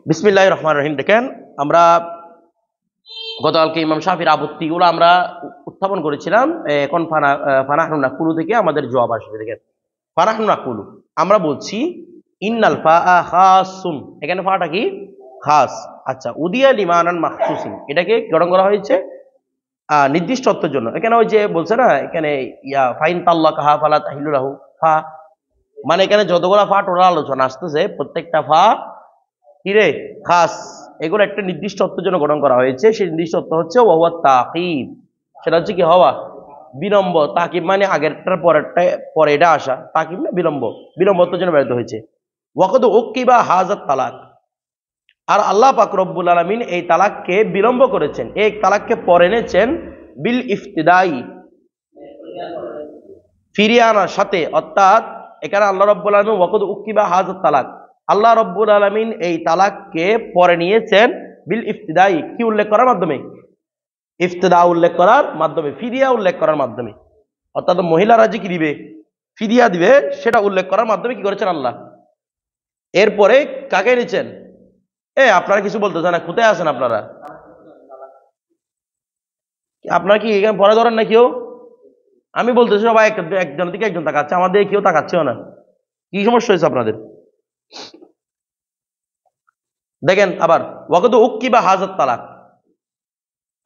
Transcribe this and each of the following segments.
বিসমিল্লাহির রহমানির রহিম। দেখেন, আমরা গতকালকে ইমাম শাফির আপত্তিগুলো আমরা উত্থাপন করেছিলাম। এখন ফানাহনু নাকুলু থেকে আমাদের জবাব আসবে। দেখেন, ফানাহনু নাকুলু আমরা বলছি ইন্নাল ফা খাসুন, এখানে ফাটা কি খাস। আচ্ছা, উদিয়া লিমানান মাখসুসিন, এটাকে গঠন করা হয়েছে নির্দিষ্ট অর্থের জন্য। এখানে ওই যে বলছে না, এখানে ফাইন তাল্লাকাহা ফালা তাহিল্লু লাহু, ফা মানে এখানে যতগুলো ফা টোটাল আলোচনা আসতেছে প্রত্যেকটা ফা কিরে খাস, এগুলো একটা নির্দিষ্ট অর্থের জন্য গঠন করা হয়েছে। সেই নির্দিষ্ট অর্থ হচ্ছে ওয়া তাকিব, সেটা হচ্ছে কি হওয়া, বিলম্ব। তাকিব মানে আগেরটার পরে এটা আসা, তাকিব না বিলম্ব, বিলম্ব অর্থের জন্য ব্যবহৃত হয়েছে। ওয়াকদ উকিবা হাজাত তালাক, আর আল্লাহ পাক রব্বুল আলামিন এই তালাককে বিলম্ব করেছেন, এই তালাককে পরে এনেছেন বিল ইফতিদাই, ফিরিয়ে আনার সাথে। অর্থাৎ এখানে আল্লাহ রব্বুল আলামিন ওয়াকদ উকিবা হাজাত তালাক, আল্লাহ রব্বুল আলামিন এই তালাককে পরে নিয়েছেন বিল ইফতিদাই, কি উল্লেখ করার মাধ্যমে, ইফতিদা উল্লেখ করার মাধ্যমে, ফিদিয়া উল্লেখ করার মাধ্যমে। অর্থাৎ মহিলারা যে কি দিবে, ফিদিয়া দিবে, সেটা উল্লেখ করার মাধ্যমে কি করেছেন আল্লাহ। এরপরে কাকে নিয়েছেন? আপনারা কিছু বলতেছেন না, কোথায় আছেন আপনারা? আপনারা কি এখানে পরে ধরেন না কেউ? আমি বলতেছি সবাই একজন থেকে একজন তাকাচ্ছে, আমাদের কেউ তাকাচ্ছেও না। কি সমস্যা হয়েছে আপনাদের? দেখেন আবার ওয়াকদ উকিবা হাজাত তালাক,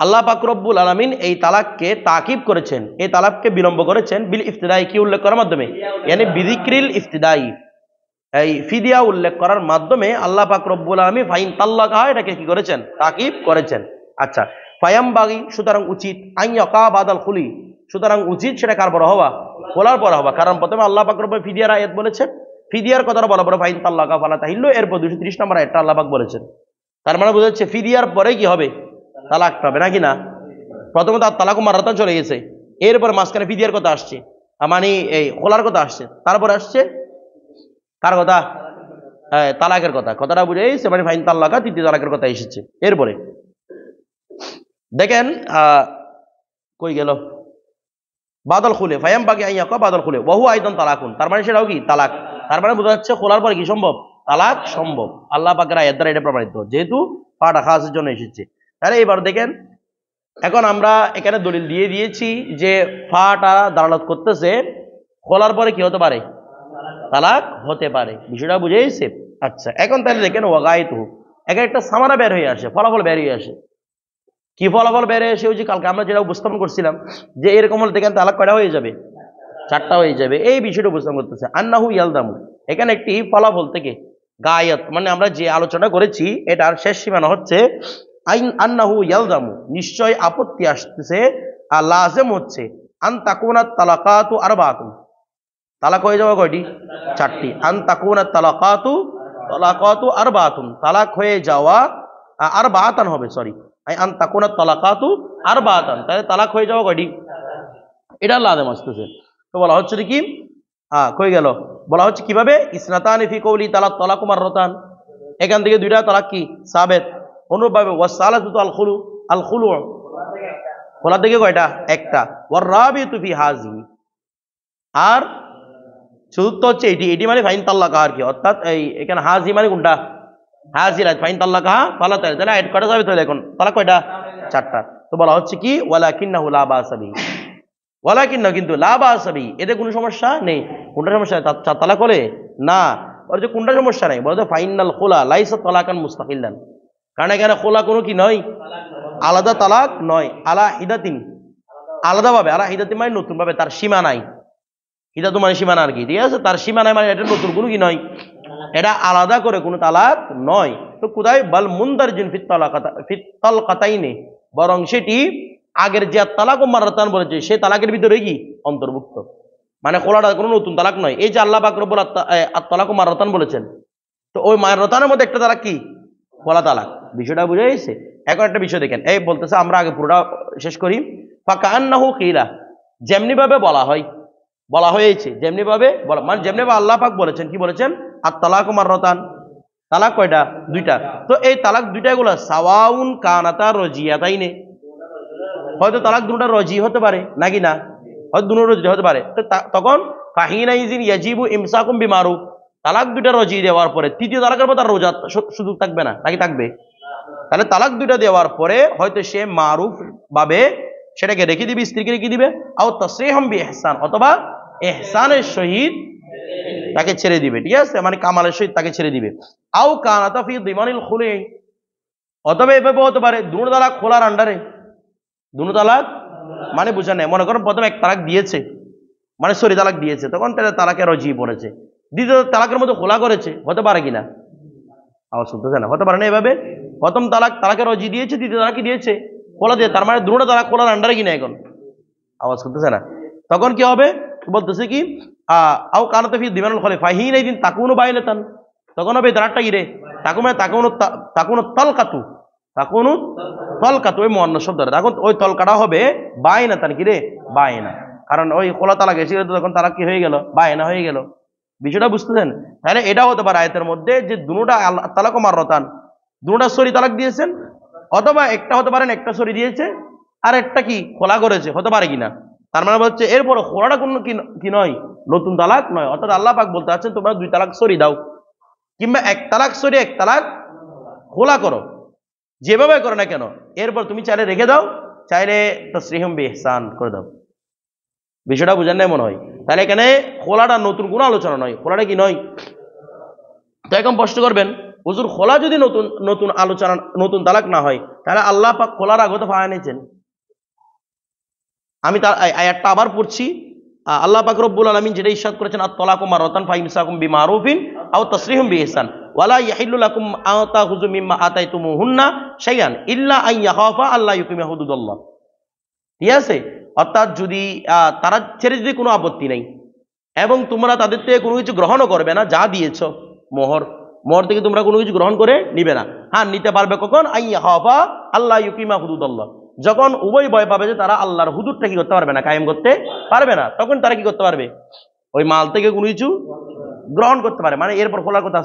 আল্লাহ পাক রব্বুল আলামিন এই তালাককে তাকিব করেছেন, এই তালাককে বিলম্ব করেছেন বিল ইফতিদাই, কি উল্লেখ করার মাধ্যমে, মানে বিযিক্রিল ইফতিদাই, এই ফিদিয়া উল্লেখ করার মাধ্যমে আল্লাহ পাক রব্বুল আলামিন ফাইন তাল্লাকা, এটাকে কি করেছেন, তাকিব করেছেন। আচ্ছা, ফায়াম বাগি, সুতরাং উচিত, আইয়াকা বাদাল খুলি, সুতরাং উচিত সেটা কার পর হওয়া, খোলার পর হওয়া। কারণ প্রথমে আল্লাহ পাক রব্বুল ফিদিয়ার আয়াত বলেছেন, ফিদিয়ার কথাটা বলা পরে ফাইন তাল্লাকা ফালা তাহিল্লু, এরপর 230 নম্বর আয়াতটা আল্লাহ পাক বলেছেন। তার মানে বোঝা যাচ্ছে ফিদিয়ার পরে কি হবে, তালাক পাবে নাকি না। প্রথমত তালাকু মারাতান চলে গেছে, এরপর মাঝখানে ফিদিয়ার কথা আসছে, মানে এই খোলার কথা আসছে, তারপরে আসছে কার কথা, তালাকের কথা। কথাটা বুঝে এসেছে, মানে ফাইন তাল্লাকা, তৃতীয় তালাকের কথা এসেছে। এরপরে দেখেন কই গেল, বাদল খুলে, ফায়াম বাকি আইয়াকা বাদল খুলে বহু আইদন তালাকুন, তার মানে সেটাও কি তালাক। তার মানে বোঝা যাচ্ছে খোলার পরে কি সম্ভব, তালাক সম্ভব। আল্লাহ পাকের আয়াত দ্বারা এটা প্রমাণিত, যেহেতু পাটা খাসের জন্য এসেছে। তাহলে এবার দেখেন, এখন আমরা এখানে দলিল দিয়ে দিয়েছি যে ফাটা দালালত করতেছে খোলার পরে কি হতে পারে, তালাক হতে পারে। বিষয়টা বুঝে এসেছে? আচ্ছা, এখন তাহলে দেখেন ওয়াগাইতু, এখানে একটা সামানা বের হয়ে আসে, ফলাফল বের হয়ে আসে। কি ফলাফল বের হয়ে আসে? ওই যে কালকে আমরা যেটা উপস্থাপন করছিলাম যে এরকম হলে দেখেন তালাক কয়টা হয়ে যাবে, 4টা হয়ে যাবে। এই বিষয়টা উপস্থাপন করতেছে আন্নাহু ইয়ালদামু, এখানে একটি ফলাফল থেকে গায়াত, মানে আমরা যে আলোচনা করেছি এটার শেষ সীমানা হচ্ছে আন্নাহু ইয়ালদামু, নিশ্চয় আপত্তি আসতেছে, আর লাজেম হচ্ছে, আন তাকুনা তালাকাতু আরবাতুন, তালাক হয়ে যাওয়া কয়টি, 4টি। আন তাকুনা তালাকাতু আরবাতুন, তালাক হয়ে যাওয়া আরবাতান হবে, সরি, আন তাকুনা তালাকাতু আরবাতান, তাহলে তালাক হয়ে যাওয়া কয়টি, এটা লাজেম আসতেছে। তো বলা হচ্ছে কি, কই গেল, বলা হচ্ছে কিভাবে, ইসনাতানি ফি কওলি তালাক তালাকু মাররাতান, এখান থেকে 2টা তালাক কি সাবেত। অনুরূপভাবে ওয়াসালাতু আল খুলু, আল খুলু, খোলা থেকে কয়টা, 1টা। ওয়ার রাবিতু ফি হাজি, আর চতুর্থ হচ্ছে এটি, এটি মানে ফাইন তাল্লাকা আর কি। অর্থাৎ এই এখানে হাজি মানে কোনটা, হাজির ফাইন তাল্লাকা ফালা, তাহলে এড কয়টা যাবে, তাহলে এখন তালাক কয়টা, 4টা। তো বলা হচ্ছে কি ওয়ালাকিন্নাহু লা বাসা বিহি, ওয়ালাকিন্না কিন্তু লা বাসা বিহি, এতে কোনো সমস্যা নেই। কোনটা সমস্যা নেই, তালাক হলে না, ওর যে কোনটা সমস্যা নেই, বলতে ফাইনাল খোলা লাইসা তালাকান মুস্তাকিল্লান, কারণ এখানে খোলা কোনো কি নয়, আলাদা তালাক নয়, আলা হিদাতিন, আলাদাভাবে, আলা হিদাতিন মানে নতুন ভাবে, তার সীমা নাই। হিদাতু মানে সীমানা আর কি, ঠিক আছে, তার সীমা নাই মানে এটা নতুন কোনো কি নয়, এটা আলাদা করে কোনো তালাক নয়। তো কোথায়, বাল মুনদারজিন ফিত তালাকাতাইনি, বরং সেটি আগের যে তালাক ও মাররাতান বলেছে সেই তালাকের ভিতরে কি অন্তর্ভুক্ত, মানে খোলাটা কোনো নতুন তালাক নয়। এই যে আল্লাহ পাক রব্বুল তালাক ও মাররাতান বলেছেন, তো ওই মাররাতানের মধ্যে একটা তালাক কি, খোলা তালাক। বিষয়টা বুঝে গেছে? এখন একটা বিষয় দেখেন, এই বলতেছে, আমরা আগে পুরোটা শেষ করি। ফাকান্নাহু কিলা, যেমনি ভাবে বলা হয়, বলা হয়েছে যেমনি ভাবে বলা, মানে যেমনি ভাবে আল্লাহ পাক বলেছেন, কি বলেছেন, আর তালাকু মাররাতান, তালাক কয়টা, 2টা। তো এই তালাক 2টা গুলো সাওয়াউন কানাতা রজিয়াতাইনে, হয়তো তালাক 2টা রজি হতে পারে নাকি না, হয়তো 2টো রজি হতে পারে। তো তখন ফাহিনা ইজিন ইয়াজিবু ইমসাকুম বিমারুফ, তালাক দুইটা রজি দেওয়ার পরে তৃতীয় তালাকের পর তার রোজা সুযোগ থাকবে না নাকি থাকবে? তাহলে তালাক দুইটা দেওয়ার পরে হয়তো সে মারুফ ভাবে সেটাকে রেখে দিবে, স্ত্রীকে রেখে দিবে, আও তাসরিহুম বিইহসান, অথবা ইহসানের সহিত তাকে ছেড়ে দিবে, ঠিক আছে, মানে কামালের সহিত তাকে ছেড়ে দিবে। আও কানাতা ফি দিমানিল খুলি, অথবা এভাবে হতে পারে দুনো তালাক খোলার আন্ডারে, দুনো তালাক মানে বুঝা নেই, মনে করেন প্রথমে এক তালাক দিয়েছে, মানে সরি তালাক দিয়েছে, তখন তারা তালাকে রজি পড়েছে, দ্বিতীয় তালাকের মধ্যে খোলা করেছে, হতে পারে কিনা? আওয়াজ শুনতেছে না? হতে পারে না এভাবে? প্রথম তালাকে রজি দিয়েছে, দ্বিতীয় তালাকি দিয়েছে খোলা দিয়ে, তার মানে দুটো তালাক খোলার আন্ডারে কিনা এখন? আওয়াজ শুনতেছে না? তখন কি হবে? বলতেছে কি আও কানাতে ফি দিমানুল খলিফা হিন এই দিন তাকুনু বাইনাতান, তখন হবে তালাকটা কি রে? তাকুনু তালকাতু, তাকুনু তলকাতু, ওই মুয়ান্নাস শব্দ, তখন ওই তলকাটা হবে বাইনাতান, কি রে? বাইনা, কারণ ওই খোলা তালাক এসে গেলে তখন তালাক কি হয়ে গেল? বাইনা হয়ে গেল। বিষয়টা বুঝতেছেন? তাহলে এটা হতে পারে আয়াতের মধ্যে যে দুটা তালাক ও মাররাতান, দুটা সরি তালাক দিয়েছেন, অথবা একটা হতে পারেন একটা সরি দিয়েছে আর একটা কি খোলা করেছে, হতে পারে কিনা? তার মানে বলছে এরপরে খোলাটা কোনো কি নয়, নতুন তালাক নয়। অর্থাৎ আল্লাহ পাক বলতে চাচ্ছেন তোমরা দুই তালাক সরি দাও, কিংবা এক তালাক সরি এক তালাক খোলা করো, যেভাবে করো না কেন, এরপর তুমি চাইলে রেখে দাও, চাইলে তাসরিহুম বিইহসান করে দাও। বিষয়টা বুঝেন নাই মনে হয়? তাহলে এখানে খোলাটা নতুন কোনো আলোচনা নয়, খোলাটা কি নয়? তো এখন প্রশ্ন করবেন, হুজুর খোলা যদি নতুন নতুন আলোচনা, নতুন তালাক না হয়, তাহলে আল্লাহ পাক খোলার আগত ফায়া নিয়েছেন। আমি তার আয়াতটা আবার পড়ছি। আল্লাহ পাক রব্বুল আলামিন যেটা ইরশাদ করেছেন, আত-তালাকু মাররাতান ফাইমসাকুম বিমারুফিন আও তাসরিহুম বিইহসান ওয়ালা ইয়াহিল্লু লাকুম আন তাখুযু মিম্মা আতাইতুমুহুন্না শাইআন ইল্লা আন ইয়াখাফা আল্লা ইউকিমা হুদুদাল্লাহ। ঠিক আছে? অর্থাৎ যদি তারা ছেড়ে দিতে কোনো আপত্তি নেই, এবং তোমরা তাদের থেকে কোনো কিছু গ্রহণও করবে না, যা দিয়েছ মোহর, মোহর থেকে তোমরা কোনো কিছু গ্রহণ করে নিবে না। হ্যাঁ, নিতে পারবে কখন? আন ইয়াখাফা আল্লা ইউকিমা হুদুদাল্লাহ, যখন উভয় ভয় পাবে যে তারা আল্লাহর হুদুদটা কি করতে পারবে না, কায়েম করতে পারবে না, তখন তারা কি করতে পারবে? ওই মাল থেকে কোনো কিছু গ্রহণ করতে পারে, মানে এরপর খোলার কথা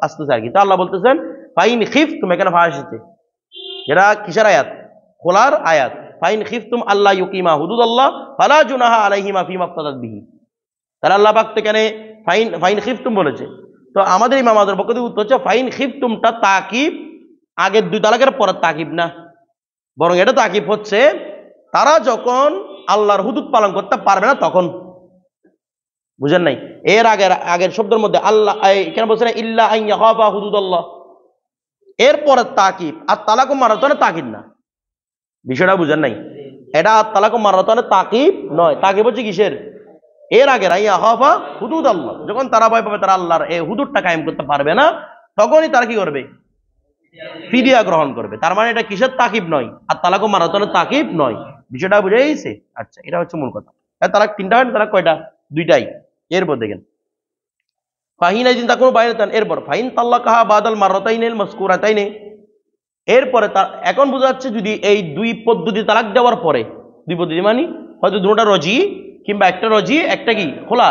আসতেছে আর কি। তো আল্লাহ বলতেছেন ফাইন খিফতুম, এখানে ফায়া এসেছে, যেটা কিসের আয়াত? খোলার আয়াত। ফাইন খিফতুম আল্লাহ ইউকিমা হুদুদাল্লাহ ফালা জুনাহা আলাইহিমা ফিমা ইফতাদাত বিহি। তাহলে আল্লাহ পাক তো এখানে ফাইন খিফতুম বলেছে। তো আমাদের ইমামদের পক্ষ থেকে উত্তর হচ্ছে ফাইন খিফতুমটা তাকিব, আগের দুই তালাকের পরের তাকিব না, বরং এটা তাকিব হচ্ছে তারা যখন আল্লাহর হুদুদ পালন করতে পারবে না তখন। বুঝেন নাই? এর আগের শব্দের মধ্যে আল্লাহ কেন বলছে না ইল্লা আন ইয়াখাফা হুদুদাল্লাহ, এরপরে তাকিব। আর তালাকু মারাতানে তাকিব না, বিষয়টা বুঝেন নাই? এটা তালাকু মারাতানে তাকিব নয়, তাকিব হচ্ছে কিসের? এর আগে আন ইয়াখাফা হুদুদাল্লাহ, যখন তারা ভয় পাবে তারা আল্লাহর এই হুদুদটা কায়েম করতে পারবে না, তখনই তারা কি করবে? ফিদিয়া গ্রহণ করবে। তার মানে এটা কিসের তাকিব নয়, আর তালাকু মারাতানের তাকিব নয়। বিষয়টা বুঝে গেছে? আচ্ছা, এটা হচ্ছে মূল কথা। তালাক তিনটা হয়, তালাক কয়টা? দুইটাই। এরপর দেখেন ফাহিন আইদিন তাকুনু বাইনাতান, এরপর ফাইন তাল্লাকাহা বাদাল মাররাতাইনিল মাযকুরাতাইনি, এরপরে তার এখন বোঝা যাচ্ছে যদি এই দুই পদ্ধতি তালাক দেওয়ার পরে, দুই পদ্ধতি মানে হয়তো দুটোটা রজি কিংবা একটা রজি একটা কি খোলা,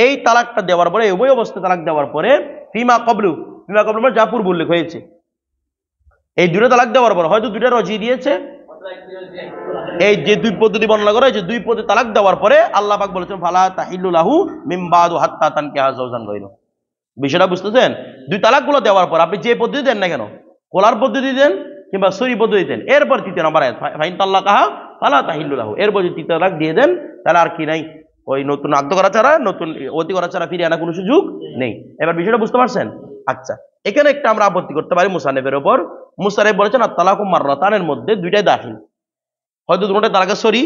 এই তালাকটা দেওয়ার পরে, উভয় অবস্থায় তালাক দেওয়ার পরে ফিমা কবলু মানে যা পূর্ব উল্লেখ হয়েছে, এই দুটো তালাক দেওয়ার পর হয়তো দুইটা রজি দিয়েছে, এই যে দুই পদ্ধতি বর্ণনা করা হয়েছে, দুই পদ্ধতি তালাক দেওয়ার পরে আল্লাহ পাক বলেছেন ফালা তাহিল্লু লাহু মিন বাদু হাত্তা তানকিহা যাওজান গায়রু। বিষয়টা বুঝতেছেন? দুই তালাকগুলো দেওয়ার পর আপনি যে পদ্ধতি দেন না কেন, কোলার পদ্ধতি দেন কিংবা সরি পদ্ধতি দেন, এরপর তৃতীয় নম্বর আয়াত ফাইন তাল্লাকাহা ফালা তাহিল্লু লাহু, এরপর যদি তৃতীয় তালাক দিয়ে দেন তাহলে আর কি নাই, ওই নতুন আদ্য করা ছাড়া, নতুন অতি করা ছাড়া ফিরে আনা কোনো সুযোগ নেই। এবার বিষয়টা বুঝতে পারছেন? আচ্ছা, এখানে একটা আমরা আপত্তি করতে পারি মুসান্নিফের উপর। মুসান্নিফ বলেছেন আর তালাকু মাররাতানের মধ্যে দুইটাই দাখিল, হয়তো দুটোটা তালাকের সরি,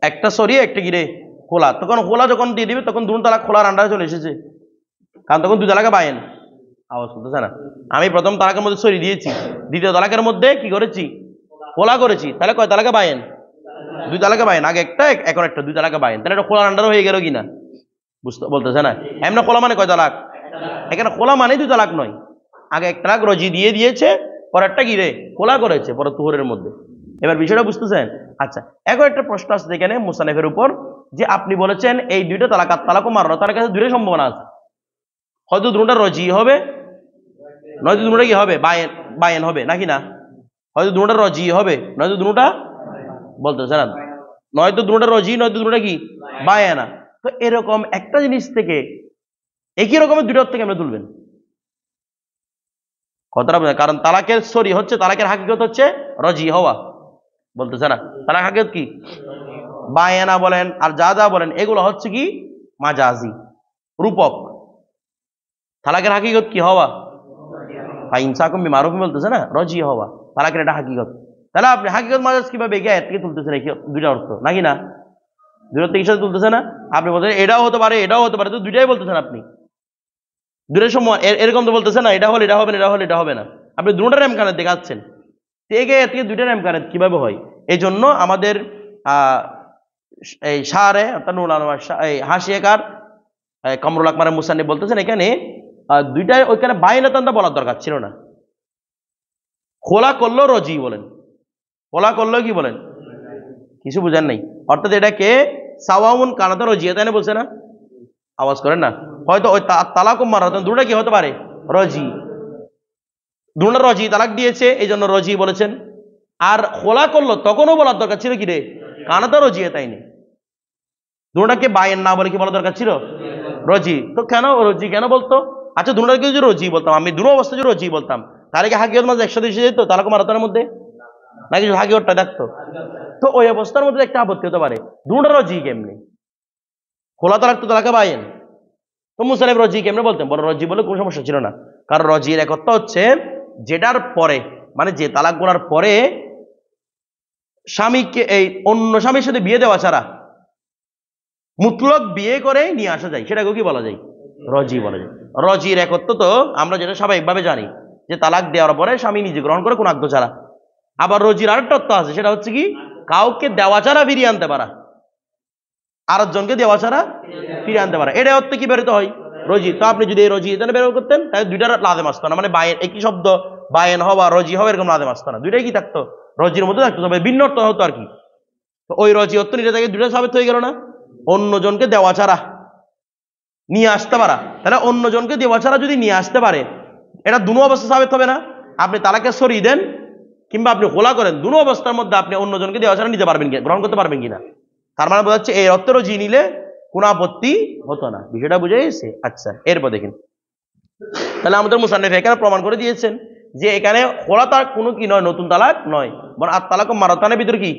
একটা সরি একটা গিরে খোলা, তখন খোলা যখন দিয়ে দিবে তখন দুটো তালাক খোলার আন্ডারে চলে এসেছে, কারণ তখন দুই তালাকে বাইন। আওয়াজ করতেছে না? আমি প্রথম তালাকের মধ্যে সরি দিয়েছি, দ্বিতীয় তালাকের মধ্যে কি করেছি? খোলা করেছি, তাহলে কয় তালাকে বাইন? দুই তালাকে বাইন, আগে একটা এখন একটা, দুই তালাকে বাইন, তাহলে এটা খোলার আন্ডারে হয়ে গেল কিনা? বলতেছে না? এমনি খোলা মানে কয় তালাক? এখানে খোলা মানে দুই তালাক নয়, আগে এক তালাক রজি দিয়েছে, পরেরটা গিরে খোলা করেছে পরে তুহরের মধ্যে। এবার বিষয়টা বুঝতেছেন? আচ্ছা, এখন একটা প্রশ্ন আছে এখানে মুসান্নিফের উপর, যে আপনি বলেছেন এই দুইটা তালাক আর তালাকু মাররাতানের কাছে দুইটাই সম্ভাবনা আছে, হয়তো দুটোটা রজি হবে, নয়তো দুটোটা কি হবে? বায়েন হবে নাকি না? হয়তো দুটোটা রজি হবে, নয়তো দুটোটা বলতেছে না, নয়তো দুটোটা রজি নয়তো দুটোটা কি বায়েনা। তো তো এরকম একটা জিনিস থেকে একই রকমের দুটো থেকে আমরা তুলবেন কথাটা বোঝা, কারণ তালাকের সরি হচ্ছে, তালাকের হাকিকত হচ্ছে রজি হওয়া, বলতেছে না তালাক হাকিকত কি বায়ানা বলেন আর যা যা বলেন এগুলো হচ্ছে কি মাজাজি, রূপক। তালাকের হাকিকত কি হওয়া, ইনসাকুম বিমারুফ বলতেছে না, রজি হওয়া, তালাকের এটা হাকিকত। তাহলে আপনি হাকিকত মাজাজ কিভাবে এগিয়ে থেকে তুলতেছেন দুইটা অর্থ নাকি না, দুইটা থেকে সাথে তুলতেছে না। আপনি বলতেছেন এটাও হতে পারে এটাও হতে পারে, তো দুইটাই বলতেছেন আপনি, দুটোর সময় এরকম তো বলতেছে না এটা হলে এটা হবে না, এটা হলে এটা হবে না, আপনি দুটোটার এমকানাত দেখাচ্ছেন। এগিয়ে থেকে দুইটার এমকানাত কিভাবে হয়? এই জন্য আমাদের এই শাহরে অর্থাৎ নুরুল আনোয়ার এই হাসিয়াকার কামরুল আকমার মুসান্নিফ বলতেছেন এখানে দুইটাই ওইখানে বাইনাতানটা বলার দরকার ছিল না। খোলা করলো রজি বলেন, খোলা করলো কি বলেন, কিছু বুঝেন নাই। অর্থাৎ এটাকে সাওয়াউন কানাতা রজি তাই না বলছে না, আওয়াজ করেন না। হয়তো ওই তালাকুম মারাতান দুটা কি হতে পারে রজি, দুটা রজি তালাক দিয়েছে এই জন্য রজি বলেছেন। আর খোলা করলো তখনও বলার দরকার ছিল কি রে কানাতা রজি তাই নেই, দুটাকে বায়েন না বলে কি বলার দরকার ছিল রজি। তো কেন রজি কেন বলতো? আচ্ছা দুটাকে যদি রজি বলতাম, আমি দুটো অবস্থা যদি রজি বলতাম তাহলে কি হাকিকত মাঝে একসাথে এসে যেত তালাকুম মারাতানের মধ্যে, নাকি হাকিকতটা দেখতো? তো ওই অবস্থার মধ্যে একটা আপত্তি হতে পারে, দুটা রজি কেমনি, খোলা তালাক তো তালাকে বায়েন, তো মুসালিম রজি কেমনে বলতেন, বড় রজি বলে কোনো সমস্যা ছিল না। কারণ রজির একত্র হচ্ছে যেটার পরে, মানে যে তালাক গোলার পরে স্বামীকে এই অন্য স্বামীর সাথে বিয়ে দেওয়া ছাড়া মুতলক বিয়ে করে নিয়ে আসা যায়, সেটাকে কি বলা যায় রজি বলা যায়। রজির একত্র তো আমরা যেটা স্বাভাবিকভাবে জানি যে তালাক দেওয়ার পরে স্বামী নিজে গ্রহণ করে কোন আগ্ধ ছাড়া। আবার রজির আরেকটা অর্থ আছে, সেটা হচ্ছে কি কাউকে দেওয়া ছাড়া ফিরিয়ে আনতে পারা, আরেকজনকে দেওয়া ছাড়া ফিরে আনতে পারে, এটা অর্থে কি বেরোতে হয় রজি। তো আপনি যদি এই রজি এখানে বের করতেন তাহলে দুইটার লাদেম আসতো না, মানে বায়েন একই শব্দ বায়েন হওয়া রজি হওয়া এরকম লাদেম আসতো না, দুইটাই কি থাকতো রজির মধ্যে থাকতো, তবে ভিন্ন অর্থ হতো আর কি। তো ওই রজি অর্থ নিজে থেকে দুইটা সাবিত হয়ে গেল না, অন্যজনকে দেওয়া ছাড়া নিয়ে আসতে পারা। তাহলে অন্যজনকে দেওয়া ছাড়া যদি নিয়ে আসতে পারে এটা দুনো অবস্থা সাবিত হবে না। আপনি তালাকে সরিয়ে দেন কিংবা আপনি খোলা করেন, দুনো অবস্থার মধ্যে আপনি অন্যজনকে দেওয়া ছাড়া নিতে পারবেন, গ্রহণ করতে পারবেন কিনা। তার মানে বোঝা যাচ্ছে এই অর্থেরও জি নিলে কোনো আপত্তি হতো না, বিষয়টা বুঝে গেছে। আচ্ছা এরপর দেখেন, তাহলে আমাদের মুসান্নিফ এখানে প্রমাণ করে দিয়েছেন যে এখানে খোলা তালাক কোনো কি নয়, নতুন তালাক নয়, বরং আর তালাক মারাতানের ভিতরে কি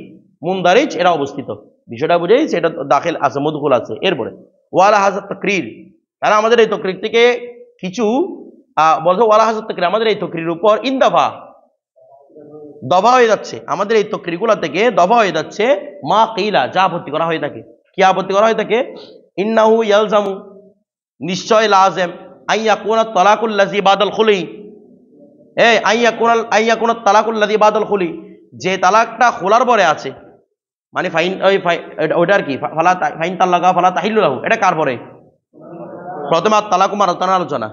মুনদারিজ এটা অবস্থিত, বিষয়টা বুঝে গেছে, এটা দাখিল আছে মদখুল আছে। এরপরে ওয়ালা হাজার তাকরির, তাহলে আমাদের এই তকরির থেকে কিছু বলছে ওয়ালা হাজার তাকরির, আমাদের এই তকরির উপর ইনদাফা দফা হয়ে যাচ্ছে, আমাদের এই তকরিগুলা থেকে দফা হয়ে যাচ্ছে মা কিলা যা আপত্তি করা হয়ে থাকে। কি আপত্তি করা হয়ে থাকে? ইন্নাহু ইয়ালজামু নিশ্চয় লাজেম আইয়াকুনা তালাকুল্লাযী বাদাল খুলি, আইয়াকুনা তালাকুল্লাযী বাদাল খুলি, যে তালাকটা খোলার পরে আছে, মানে ফাইন ওইটার কি ফাইন তাল্লাকা ফালা তাহিল্লু লাহু, এটা কার পরে? প্রথমে আর তালাকু মারাতানের আলোচনা,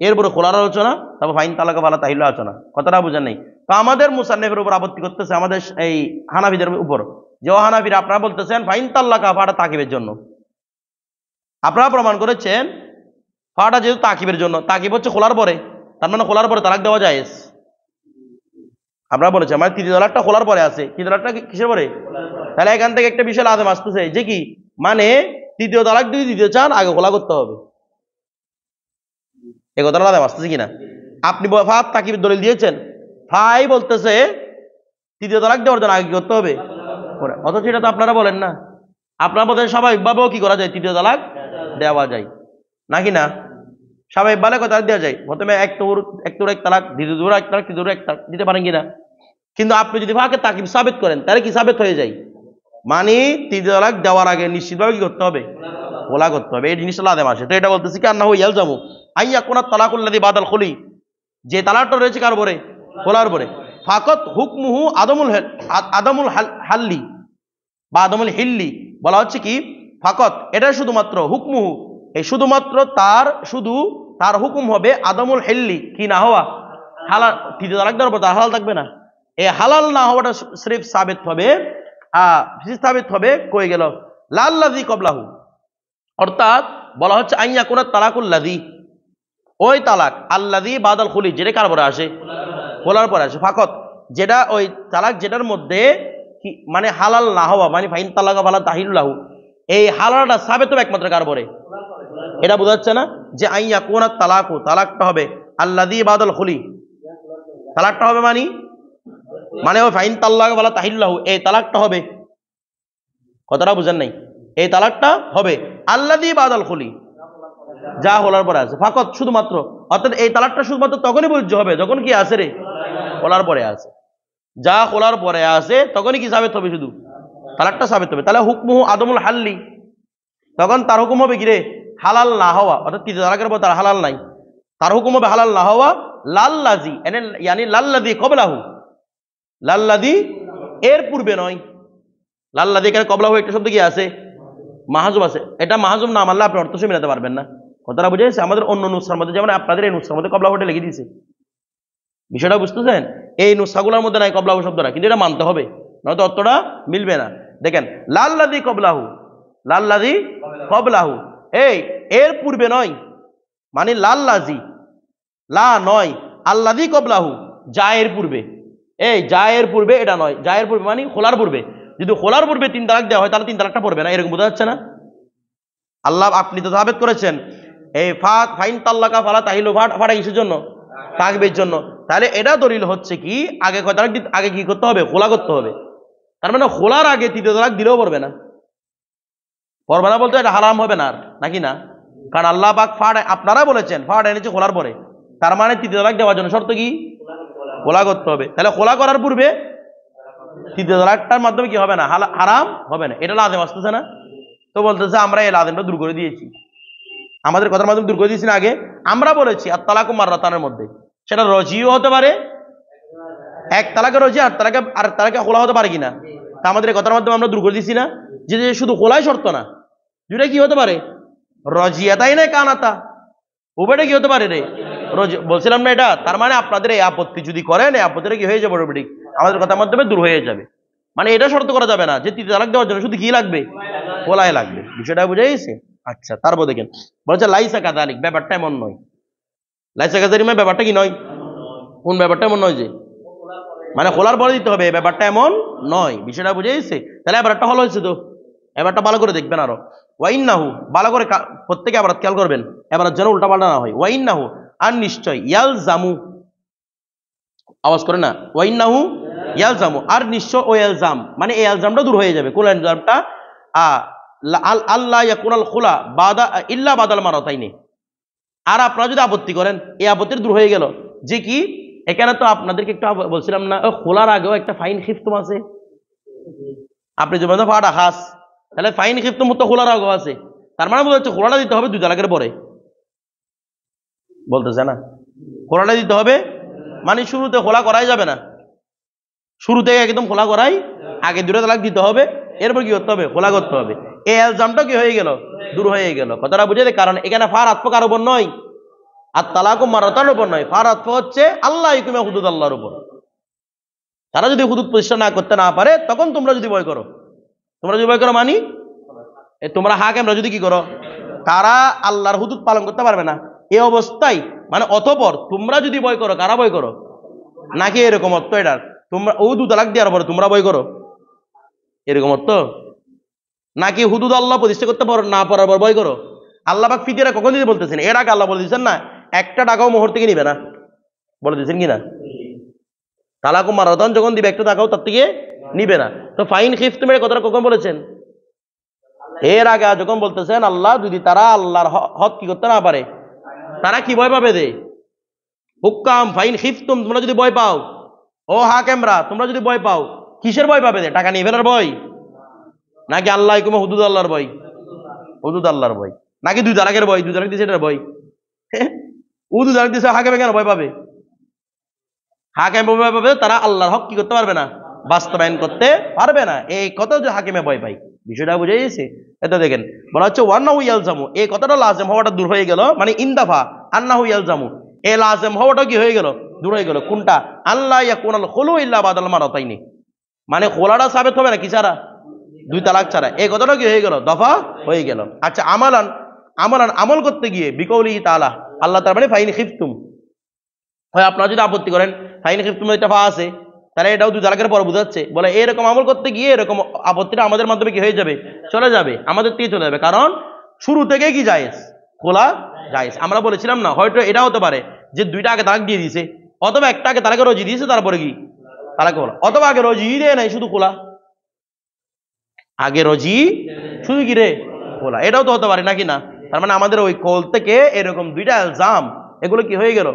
এরপরে খোলার আলোচনা, তারপর ফাইন তালাকা ফালা তাহিল্লু আলোচনা। কথাটা বুঝেন নাই? তো আমাদের মুসান্নিফের উপর আপত্তি করতেছে আমাদের এই হানাফিদের উপর, যে হানাফিরা আপনারা বলতেছেন ফাইন তাল্লাকা ফাটা তাকিবের জন্য, আপনারা প্রমাণ করেছেন ফাটা যেহেতু তাকিবের জন্য, তাকিব হচ্ছে খোলার পরে, তার মানে খোলার পরে তালাক দেওয়া যায়। আপনারা বলেছেন মানে তৃতীয় তালাকটা খোলার পরে আছে, তৃতীয় তালাকটা কিসের পরে? তাহলে এখান থেকে একটা বিষয় আদেম আসতেছে যে কি, মানে তৃতীয় তালাক যদি দিতে চান আগে খোলা করতে হবে, এ কথাটা আদেম আসতেছে কিনা? আপনি ফাত তাকিবের দলিল দিয়েছেন, ফাই বলতেছে তৃতীয় তালাক দেওয়ার জন্য আগে কি করতে হবে, অথচ এটা তো আপনারা বলেন না। আপনারা বলতেন স্বাভাবিকভাবেও কি করা যায়, তৃতীয় তালাক দেওয়া যায় নাকি না? স্বাভাবিকভাবে কথা দেওয়া যায়, প্রথমে এক তালাক, দ্বিতীয় এক তালাক, তৃতীয় এক তালাক দিতে পারেন কিনা? কিন্তু আপনি যদি ফাঁকে তাকিব সাবেত করেন তাহলে কি সাবেত হয়ে যায়, মানে তৃতীয় তালাক দেওয়ার আগে নিশ্চিতভাবে কি করতে হবে, খোলা করতে হবে, এই জিনিসটা লাদেম আসে। তো এটা বলতেছি কি আন্নাহু ইয়ালজামু আইয়াকুনা তালাকুল্লাযী বাদাল খুলি, যে তালাকটা রয়েছে কার পরে, খোলার পরে, ফাকাত হুকমুহু আদামুল হাল্লি বা আদমুল হিল্লি, বলা হচ্ছে কি ফাকাত এটা শুধুমাত্র হুকমুহু, এই শুধুমাত্র তার হুকুম হবে আদমুল হিল্লি কি না হওয়া, হালাল, তৃতীয় তালাক দেওয়ার পর তার হালাল থাকবে না, এই হালাল না হওয়াটা সিরিফ সাবিত হবে কই গেল লাল্লাযী ক্বাবলাহু, অর্থাৎ বলা হচ্ছে আইয়াকুনা তালাকুল্লাযী, ওই তালাক আল্লাযী বাদাল খুলি যেটা কার পরে আসে, খোলার পরে আসে, ফাকাত যেটা ওই তালাক যেটার মধ্যে মানে হালাল না হওয়া, মানে ফাইন তালাকা ফালা তাহিল্লু লাহু, এই হালালটা সাবেত হবে একমাত্র কার পরে? এটা বোঝা যাচ্ছে না যে আইয়া কোন তালাকু, তালাকটা হবে আল্লাযী বাদাল খুলি, তালাকটা হবে মানে ওই ফাইন তাল্লাক ওয়ালা তাহিল্লাহু, এই তালাকটা হবে, কথাটা বুঝেন নাই? এই তালাকটা হবে আল্লাযী বাদাল খুলি, যা খোলার পরে আছে ফাকত, শুধুমাত্র। অর্থাৎ এই তালাকটা শুধুমাত্র তখনই প্রযোজ্য হবে যখন কি আছে রে, খোলার পরে আছে। যা খোলার পরে আছে তখনই কি সাবেত হবে, শুধু তালাকটা সাবেত হবে। তাহলে হুকমুহু আদমুল হাল্লি, তখন তার হুকুম হবে কি রে, হালাল না হওয়া। অর্থাৎ তৃতীয় তালাকের পর তার হালাল নাই, তার হুকুম হবে হালাল না হওয়া। লাল্লাজি ইয়ানি লাল্লাযী কবলাহু, লাল্লাযী এর পূর্বে নয়। লাল্লাযী এখানে কবলাহু একটা শব্দ কি আছে, মাহাজুম আছে। এটা মাহাজুম না মানলে আপনি অর্থ সহ মিলাতে পারবেন না। কথাটা বুঝে গেছে? আমাদের অন্য নুসখার মধ্যে, যেমন আপনাদের এই নুসখার মধ্যে কবলাহুটা লিখে দিয়েছে, বিষয়টা বুঝতেছেন? এই নুসখাগুলোর মধ্যে নাই কবলাহু শব্দটা, কিন্তু এটা মানতে হবে, নয়তো অর্থটা মিলবে না। দেখেন লাল্লাযী কবলাহু, লাল্লাযী কবলাহু, এই এর পূর্বে নয়, মানে লাল্লাযী, লা নয়, আল্লাযী কবলাহু, যা এর পূর্বে। এই যা এর পূর্বে এটা নয়, যা এর পূর্বে মানে খোলার পূর্বে। যদি খোলার পূর্বে 3 তালাক দেওয়া হয় তাহলে 3 তালাকটা পড়বে না, এরকম বোঝা যাচ্ছে না? আল্লাহ আপনি তো সাবেত করেছেন এই ফাইন তাল্লাকা ফালা তাহিলু, ফাটা কিসের জন্য? তাকবীর জন্য। তাহলে এটা দলিল হচ্ছে কি, আগে কয় তালাক আগে কি করতে হবে, খোলা করতে হবে। তার মানে খোলার আগে 3য় তালাক দিলেও পড়বে না, পড়বে না বলতে এটা হারাম হবে না আর, নাকি না? কারণ আল্লাহ পাক আপনারা বলেছেন ফাট এনেছে খোলার পরে, তার মানে 3য় তালাক দেওয়ার জন্য শর্ত কি, খোলা করতে হবে। তাহলে খোলা করার পূর্বে 3য় তালাকটার মাধ্যমে কি হবে না, হারাম হবে না। এটা লাজেম আসতেছে না? তো বলতেছে আমরা এই লাজেমটা দূর করে দিয়েছি, আমাদের কথার মাধ্যমে দূর করে দিয়েছি না। আগে আমরা বলেছি আর তালাকু মাররাতানের মধ্যে, সেটা রজিও হতে পারে, এক তালাকে রজি আর তালাকে খোলা হতে পারে কিনা, তা আমাদের এই কথার মাধ্যমে আমরা দূর করে দিচ্ছি না যে শুধু খোলাই শর্ত না, দুটা কি হতে পারে, রজিয়াতাই না কানাতা, উভয়টা কি হতে পারে রে, বলছিলাম না এটা? তার মানে আপনাদের এই আপত্তি যদি করেন, এই আপত্তিটা কি হয়ে যাবে, অটোমেটিক আমাদের কথার মাধ্যমে দূর হয়ে যাবে। মানে এটা শর্ত করা যাবে না যে 3য় তালাক দেওয়ার জন্য শুধু কি লাগবে, খোলাই লাগবে। বিষয়টা বুঝে গেছে? আচ্ছা, তারপর দেখেন বলছে লাইসা কাযালিক, ব্যাপারটা এমন নয়। লাইসা কাযালিক মানে ব্যাপারটা কি নয়, কোন ব্যাপারটা এমন নয় যে মানে খোলার পরে দিতে হবে, ব্যাপারটা এমন নয়। বিষয়টা বুঝে গেছে? তাহলে ব্যাপারটা হলো হয়েছে তো, এবারটা ভালো করে দেখবেন আরো। ওয়াইন্নাহু, ভালো করে প্রত্যেকে আবার খেয়াল করবেন, এবার যেন উল্টা পাল্টা না হয়। ওয়াইন্নাহু, আর নিশ্চয়, ইয়ালজামু, আওয়াজ করে না, ওয়াইন্নাহু ইয়ালজামু, আর নিশ্চয়, ও ইয়ালজাম মানে এই ইয়ালজামটা দূর হয়ে যাবে। কোন ইয়ালজামটা? আল্লাহ ইয়াকুনাল খুলা বাদা ইল্লা বাদাল মারাতাইনি। আর আপনারা যদি আপত্তি করেন, এই আপত্তির দূর হয়ে গেল। যে কি, এখানে তো আপনাদেরকে একটু বলছিলাম না, খোলার আগেও একটা ফাইন খিফতুম আছে। আপনি যদি ফাটা খাস, তাহলে ফাইন খিফতুম তো খোলার আগেও আছে। তার মানে বোঝা যাচ্ছে খোলাটা দিতে হবে 2 তালাকের পরে, বলতেছে না? খোলাটা দিতে হবে মানে শুরুতে খোলা করাই যাবে না, শুরু থেকে একদম খোলা করাই, আগে 2 তালাক দিতে হবে, এরপর কি করতে হবে, খোলা করতে হবে। এই এলজামটা কি হয়ে গেল, দূর হয়ে গেল। কথাটা বুঝে? কারণ এখানে ফার আত্ম কার উপর নয়, আর তালাকু মারাতার উপর নয়, ফার আত্ম হচ্ছে আল্লাহ ইকুমে হুদুদ, আল্লাহর উপর। তারা যদি হুদুদ প্রতিষ্ঠা না করতে না পারে, তখন তোমরা যদি ভয় করো, মানি তোমরা হাকিমরা যদি কি করো, তারা আল্লাহর হুদুদ পালন করতে পারবে না এই অবস্থায়, মানে অতঃপর তোমরা যদি ভয় করো, কারা ভয় করো, নাকি এরকম অর্থ এটার, তোমরা 2 তালাক দেওয়ার পরে তোমরা ভয় করো, এরকম অর্থ? নাকি হুদুদ আল্লাহ প্রতিষ্ঠা করতে না পারার পর ভয় করো? আল্লাহ পাক ফিদিয়া কখন দিতে বলতেছেন? এর আগে আল্লাহ বলে দিচ্ছেন না, একটা টাকাও মোহর থেকে নিবে না, বলে দিচ্ছেন কিনা? তালাকু মারাতান যখন দিবে, একটা টাকাও তার থেকে নিবে না। তো ফাইন খিফতুমের কথাটা কখন বলেছেন? এর আগে যখন বলতেছেন আল্লাহ যদি তারা আল্লাহর হক কি করতে না পারে, তারা কি ভয় পাবে? দে হুকাম ফাইন খিফতুম, তোমরা যদি ভয় পাও, ও হাকিমরা তোমরা যদি ভয় পাও, কিসের ভয় পাবে? টাকা নিয়ে ফেলার ভয়, নাকি আল্লাহ ইকুমে হুদুদ আল্লাহর ভয়? হুদুদ আল্লাহর ভয়। নাকি 2 তালাকের ভয়? 2 তালাক দিয়েছে এটার ভয়? 2 তালাক দিয়েছে, হাকিমে কেন ভয় পাবে? হাকিম ভয় পাবে তারা আল্লাহর হক কি করতে পারবে না, বাস্তবায়ন করতে পারবে না। এই কথা যে হাকিমে ভয় পাই, বিষয়টা বুঝে গেছে? এটা দেখেন বলা হচ্ছে ওয়ান্নাহু ইয়ালজামু, এই কথাটা লাজেম হওয়াটা দূর হয়ে গেল, মানে ইনদাফা আন্নাহু ইয়ালজামু, এই লাজেম হওয়াটা কি হয়ে গেল, দূর হয়ে গেল। কোনটা? আল্লাহ ইয়াকুনাল খুলু ইল্লা বাদাল মারাতাইনি, মানে খোলাটা সাবেত হবে না কি ছাড়া, 2 তালাক ছাড়া। এই কথাটা কি হয়ে গেল, দফা হয়ে গেল। আচ্ছা, আমল করতে গিয়ে বিকৌলিহি তাআলা, আল্লাহ তার মানে ফাইন খিফতুম হয়, আপনারা যদি আপত্তি করেন ফাইন খিফতুম একটা ফা আছে, তাহলে এটাও 2 তালাকের পর বোঝাচ্ছে, বলে এরকম আমল করতে গিয়ে এরকম আপত্তিটা আমাদের মাধ্যমে কি হয়ে যাবে, চলে যাবে, আমাদের থেকে চলে যাবে, কারণ শুরু থেকে কি জায়েজ, খোলা জায়েজ। আমরা বলেছিলাম না, হয়তো এটা হতে পারে যে 2টা আগে তালাক দিয়ে দিয়েছে, অথবা একটা আগে তালাকে রজি দিয়েছে তারপরে কি তালাক খোলা, অথবা আগে রজি দেয় নাই শুধু খোলা, আগে রজি শুধু কি রে খোলা, এটাও তো হতে পারে নাকি না। তার মানে আমাদের ওই কল থেকে এরকম 2টা ইলজাম এগুলো কি হয়ে গেল,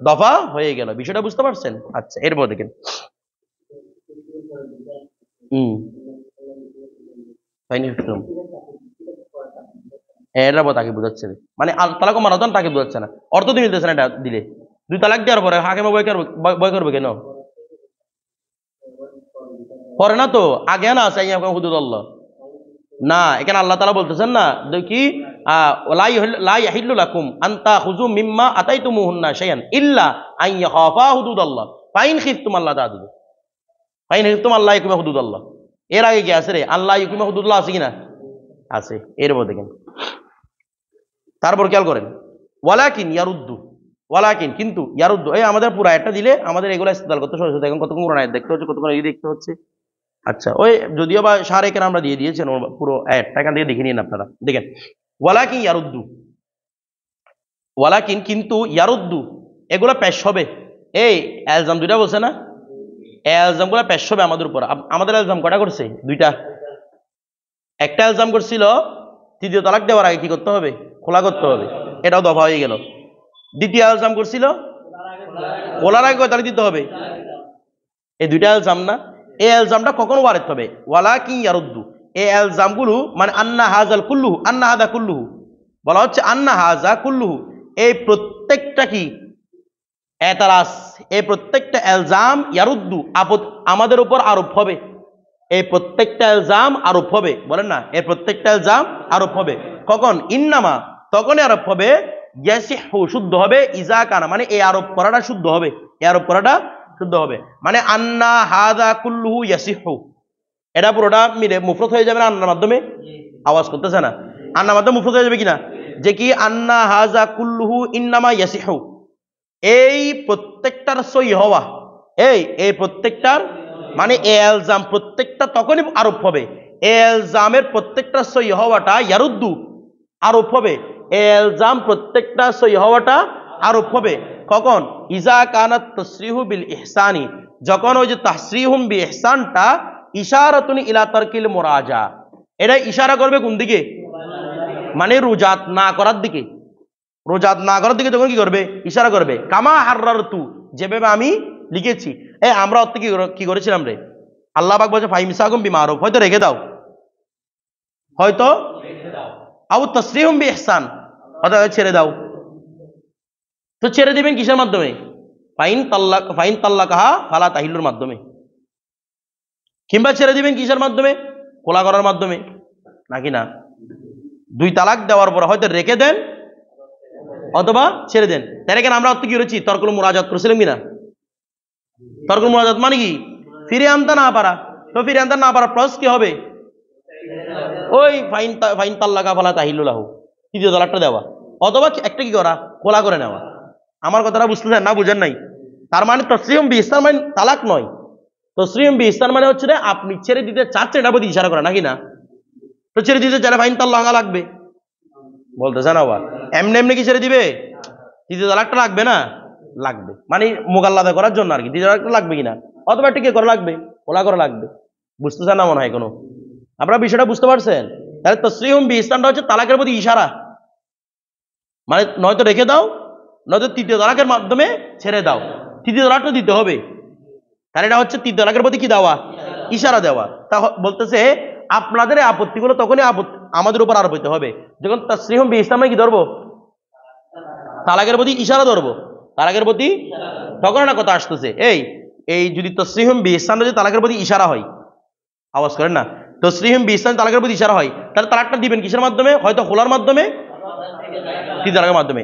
দফা হয়ে গেল। বিষয়টা বুঝতে পারছেন? আচ্ছা, এরপর দেখেন এটা তাকে বুঝাচ্ছে, মানে তালাক মারাদন তাকে বুঝাচ্ছে না, অর্থ দিয়ে মিলতেছে না এটা দিলে। 2 তালাক দেওয়ার পরে হাকিমে ভয় করবে কেন? পরে না তো, আগে না আছে হুদুদ আল্লাহ না, এখানে আল্লাহ তাআলা বলতেছেন না কি লা ইয়াহিল্লু লাকুম আন তাখুযু মিম্মা আতাইতুমুহুন্না শাইআন ইল্লা আন ইয়াখাফা হুদুদাল্লাহ ফাইন খিফতুম আল্লাহ তাআদুদু ফাইন খিফতুম আল্লাহ ইয়াকুমা হুদুদাল্লাহ। এর আগে কি আছে রে, আল্লাহ ইয়াকুমা হুদুদাল্লাহ আছে কিনা? আছে। এর মধ্যে দেখেন তারপর খেয়াল করেন, ওয়ালাকিন ইয়ারুদ্দু, ওয়ালাকিন কিন্তু ইয়ারুদ্দু, এই আমাদের পুরো আয়াতটা দিলে আমাদের এগুলো ইস্তেদলাল করতে সহজ হতো। এখন কতক্ষণ পুরো আয়াত দেখতে হচ্ছে, কতক্ষণ এই দেখতে হচ্ছে। আচ্ছা, ওই যদিও বা সারে কেন আমরা দিয়ে দিয়েছেন পুরো আয়াতটা, এখান থেকে দেখে নিন আপনারা। দেখেন ওয়ালাকিন ইয়ারুদ্দু, ওয়ালাকিন কিন্তু ইয়ারুদ্দু এগুলো পেশ হবে, এই এলজাম 2টা বলছে না, এলজাম গুলো পেশ হবে আমাদের উপর। আমাদের এলজাম কটা করছে? 2টা। একটা এলজাম করছিল 3য় তালাক দেওয়ার আগে কি করতে হবে, খোলা করতে হবে, এটাও দফা হয়ে গেল। দ্বিতীয় এলজাম করছিল খোলার আগে তালাক দিতে হবে, এই 2টা এলজাম না। এই এলজামটা কখন ওয়ারিদ হবে, ওয়ালাকিন ইয়ারুদ্দু, এই এলজাম গুলো মানে আন্না হাজাল কুল্লুহু, আন্না হাদা কুল্লুহু, বলা হচ্ছে আন্না হাজা কুল্লুহু, এই প্রত্যেকটা কি এতারাস, এই প্রত্যেকটা এলজাম ইয়ারুদ্দু আমাদের উপর আরোপ হবে, এই প্রত্যেকটা এলজাম আরোপ হবে, বলেন না, এই প্রত্যেকটা এলজাম আরোপ হবে কখন, ইন্নামা তখনই আরোপ হবে, ইয়াসিহু শুদ্ধ হবে, ইজা কানা মানে এই আরোপ করাটা শুদ্ধ হবে, এই আরোপ করাটা শুদ্ধ হবে, মানে আন্না হাযা কুল্লুহু ইয়াসিহু, এটা পুরোটা মিলে মুফরদ হয়ে যাবে না আন্নার মাধ্যমে, আওয়াজ করতেছে না, আন্নার মাধ্যমে মুফরদ হয়ে যাবে কিনা, যে কি আন্না হাযা কুল্লুহু ইন্নামা ইয়াসিহু, এই প্রত্যেকটার সই হওয়া, এই প্রত্যেকটার মানে এলজাম প্রত্যেকটা তখনই আরোপ হবে, এলজামের প্রত্যেকটা সই হওয়াটা ইয়ারুদ্দু আরোপ হবে, এলজাম প্রত্যেকটা সই হওয়াটা আরোপ হবে কখন, ইজা কানাত তাসরিহু বিল ইহসানি, যখন ওই যে তাসরিহুম বি ইহসানটা ইশারাতুন ইলা তারকিল মুরাজা, এটা ইশারা করবে কোন দিকে, মানে রুজাত না করার দিকে, রোজাত না করার দিকে যখন কি করবে, ইশারা করবে, কামা হাররারতু যেভাবে আমি লিখেছি। আমরা অর্থে কি করেছিলাম রে, আল্লাহ পাক বলছে ফাইমসাকুম বিমারুফ, হয়তো রেখে দাও, হয়তো আউ তাসরিহুম বিইহসান, হয়তো ছেড়ে দাও। তো ছেড়ে দিবেন কিসের মাধ্যমে, ফাইন তাল্লাকাহা ফালা তাহিল্লুর মাধ্যমে, কিংবা ছেড়ে দিবেন কিসের মাধ্যমে, খোলা করার মাধ্যমে, নাকি না? 2 তালাক দেওয়ার পর হয়তো রেখে দেন অথবা ছেড়ে দেন। তার এখানে আমরা অর্থ কি করেছি, তর্কুল মুরাজাত করেছিলাম কিনা, তর্কুল মুরাজাত মানে কি, ফিরে আনতে না পারা, তো ফিরে আনতে না পারা প্রসেস কি হবে, ওই ফাইন তাল্লাকা ফালা তাহিল্লু লাহু, 3য় তালাকটা দেওয়া, অথবা একটা কি করা, খোলা করে নেওয়া। আমার কথাটা বুঝতেছেন না, বুঝেন নাই? তার মানে তসরিহুম বি ইহসান মানে তালাক নয়, তসরিহুম বি ইহসান মানে হচ্ছে আপনি ছেড়ে দিতে চাচ্ছেন, এটা প্রতি ইশারা করা, নাকি না? তো ছেড়ে দিতে চাইলে ফাইন তাল্লাকা লাগবে, বলতেছেন আবার এমনি এমনি কি ছেড়ে দিবে, 3য় তালাকটা লাগবে না, লাগবে, মানে মোকাল্লাদা করার জন্য আর কি 3য় তালাকটা লাগবে কিনা, অথবা টিকে করা লাগবে, খোলা করা লাগবে। বুঝতেছেন না মনে হয় কোনো, আপনারা বিষয়টা বুঝতে পারছেন? তাহলে তাসরিহুম বি ইহসানটা হচ্ছে তালাকের প্রতি ইশারা, মানে নয়তো রেখে দাও, নয়তো 3য় তালাকের মাধ্যমে ছেড়ে দাও, 3য় তালাকটা দিতে হবে, তাহলে এটা হচ্ছে 3য় তালাকের প্রতি কি দেওয়া, ইশারা দেওয়া। তা বলতেছে আপনাদের এই আপত্তিগুলো তখনই আমাদের উপর আরোপ হইতে হবে যখন তাসরিহুম বি ইহসান কি ধরবো, তালাকের প্রতি ইশারা ধরবো, তালাকের প্রতি, তখন একটা কথা আসতেছে, এই যদি তাসরিহুম বি ইহসান যদি তালাকের প্রতি ইশারা হয়, আওয়াজ করেন না, তাসরিহুম বি ইহসান তালাকের প্রতি ইশারা হয়, তাহলে তালাকটা দিবেন কিসের মাধ্যমে, হয়তো খোলার মাধ্যমে, 3 তালাকের মাধ্যমে।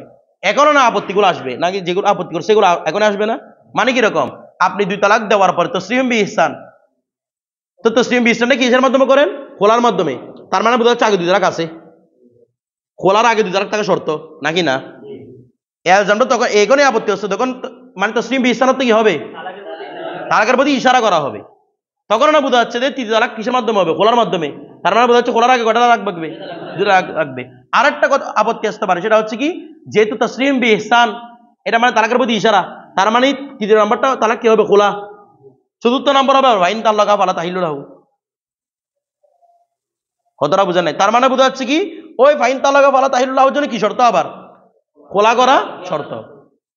এখনো না আপত্তিগুলো আসবে, নাকি যেগুলো আপত্তি করে সেগুলো এখন আসবে না, মানে কিরকম, আপনি 2 তালাক দেওয়ার পরে তাসরিহুম বি ইহসান, তো তাসরিহুম বি ইহসানটা কিসের মাধ্যমে করেন, খোলার মাধ্যমে, তার মানে বোঝা যাচ্ছে আগে 2 তালাক আছে, খোলার আগে 2 তালাক থাকা শর্ত, নাকি না? এলজামটা তখন এখানে আপত্তি হচ্ছে তখন, মানে তাসরিহুম বি ইহসান কি হবে, তালাকের প্রতি ইশারা করা হবে, তখন না বোঝা যাচ্ছে যে তৃতীয় তালাক কিসের মাধ্যমে হবে? খোলার মাধ্যমে। তার মানে বোঝা যাচ্ছে খোলার আগে কয়টা তালাক লাগবে? দুটো রাখবে। আরেকটা কথা আপত্তি আসতে পারে, সেটা হচ্ছে কি, যেহেতু তাসরিম বি ইহসান এটা মানে তালাকের প্রতি ইশারা, তার মানে তৃতীয় নাম্বারটা তালাক কি হবে? খোলা। চতুর্থ নম্বর হবে ওয়াইন তাল্লাকা ফালা তাহিল্লু লাহু। কতটা বোঝা নাই? তার মানে বোঝা যাচ্ছে কি, ওই ফাইন তাল্লাকা ফালা তাহিল্লু লাহুর জন্য কি শর্ত? আবার খোলা করা শর্ত।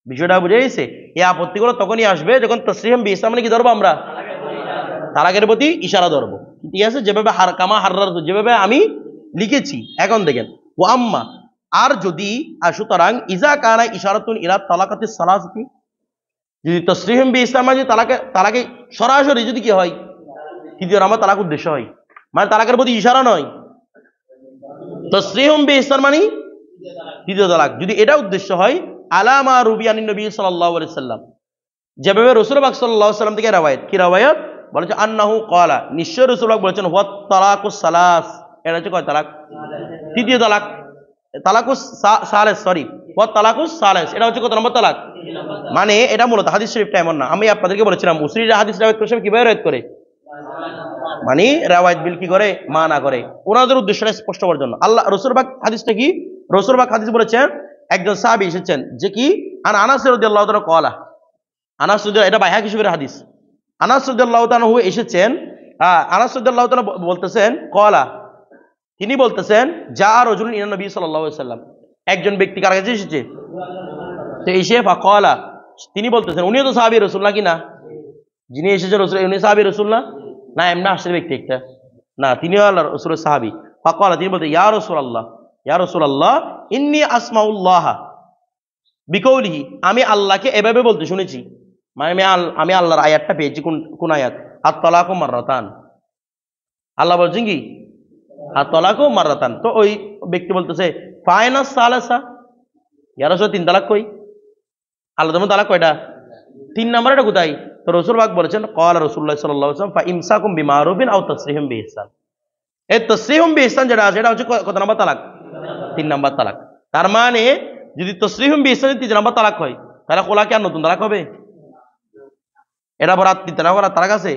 বিষয়টা বুঝে গেছে? এই আপত্তিগুলো তখনই আসবে যখন তাসরিম বি ইহসান মানে কি ধরবো আমরা? তালাকের প্রতি ইশারা ধরবো। ঠিক আছে? যেভাবে কামা হাররার, যেভাবে আমি লিখেছি। এখন দেখেন, ও আম্মা, আর যদি সুতরাং ইজা কানা ইশারাতুন ইলা তালাকাতিস সালাসতি, যদি তাসরিম বি ইহসান মানে তালাকে সরাসরি যদি কি হয়, তৃতীয় নাম্বার তালাক উদ্দেশ্য হয়, মানে তালাকের প্রতি ইশারা নয়, তাসরিম বি ইহসান মানে তৃতীয় তালাক, যদি এটা উদ্দেশ্য হয়, আলামা রুবিয়ানিন নবী সাল্লাল্লাহু আলাইহি সাল্লাম, যেভাবে রাসূল পাক সাল্লাল্লাহু আলাইহি সাল্লাম থেকে রাওয়ায়াত, কি রাওয়ায়াত বলেছে? আন্নাহু ক্বালা, নিশ্চয় রাসূল পাক বলেছেন, ওয়াত তালাকুস সালাস, এটা হচ্ছে কয় তালাক? তৃতীয় তালাক। তালাকুস সালেস, সরি, ওয়াত তালাকুস সালেস, এটা হচ্ছে কত নম্বর তালাক? মানে এটা মূলত হাদিস শরীফটা এমন না, আমি আপনাদেরকে বলেছিলাম মুসলিমরা হাদিস রাওয়ায়াত করে কিভাবে রাওয়ায়াত করে, মানে রাওয়ায়াত বিল কি করে, মানা করে, ওনাদের উদ্দেশ্যটা স্পষ্ট করার জন্য। আল্লাহ রাসূল পাক হাদিসটা কি, রাসূল পাক হাদিস বলেছেন, একজন সাহাবী এসেছেন, যে কি, আনাস রাদিয়াল্লাহু তাআলা ক্বালা, আনাস রাদিয়াল্লাহু, এটা বাইহাকী শরীফের হাদিস, আনাস রাদিয়াল্লাহু তাআলা এসেছেন, আনাস রাদিয়াল্লাহু তাআলা বলতেছেন, ক্বালা, তিনি বলতেছেন, যা রাজুলুন ইলা নবী সাল্লাল্লাহু আলাইহি সাল্লাম, একজন ব্যক্তি কার কাছে এসেছে, তো এসে ফাকালা, তিনি বলতেছেন, উনিও তো সাহাবী রাসূল নাকি না, যিনি এসেছেন রাসূল, উনি সাহাবী রাসূল না? না, এমনি আসছে ব্যক্তি একটা, না, তিনিও আল্লাহর রাসূলের সাহাবী। ফাকালা, তিনি বলতে, ইয়া রাসূলুল্লাহ, ইয়া রাসূলুল্লাহ, ইন্নী আসমাউল্লাহ বিকৌলিহি, আমি আল্লাহকে এভাবে বলতে শুনেছি, মানে আমি আল্লাহর আয়াতটা পেয়েছি। কোন আয়াত? আত-তালাকু মাররাতান, আল্লাহ বলছেন কি, আত-তালাকু মাররাতান। তো ওই ব্যক্তি বলতেছে, ফায়নাস সালাসা, ইয়া রাসূল, তিন তালাক কই? আল্লাহ যেমন তালাক কয়টা? তিন নাম্বার, এটা কোথায়? তো রাসূল পাক বলেছেন, ক্বালা রাসূলুল্লাহ সাল্লাল্লাহু আলাইহি ওয়াসাল্লাম, ফা ইমসাকুম বিমারুফিন আও তাসরিহুম বিইহসান। এই তাসরিহুম বিইহসান যেটা আছে, এটা হচ্ছে কত নাম্বার তালাক? তিন নাম্বার তালাক। তার মানে যদি তাসরিহুম বিইহসান তিন নাম্বার তালাক হয়, তাহলে খোলা কি আর নতুন তালাক হবে? এটা বরাত তিন তালাক আছে।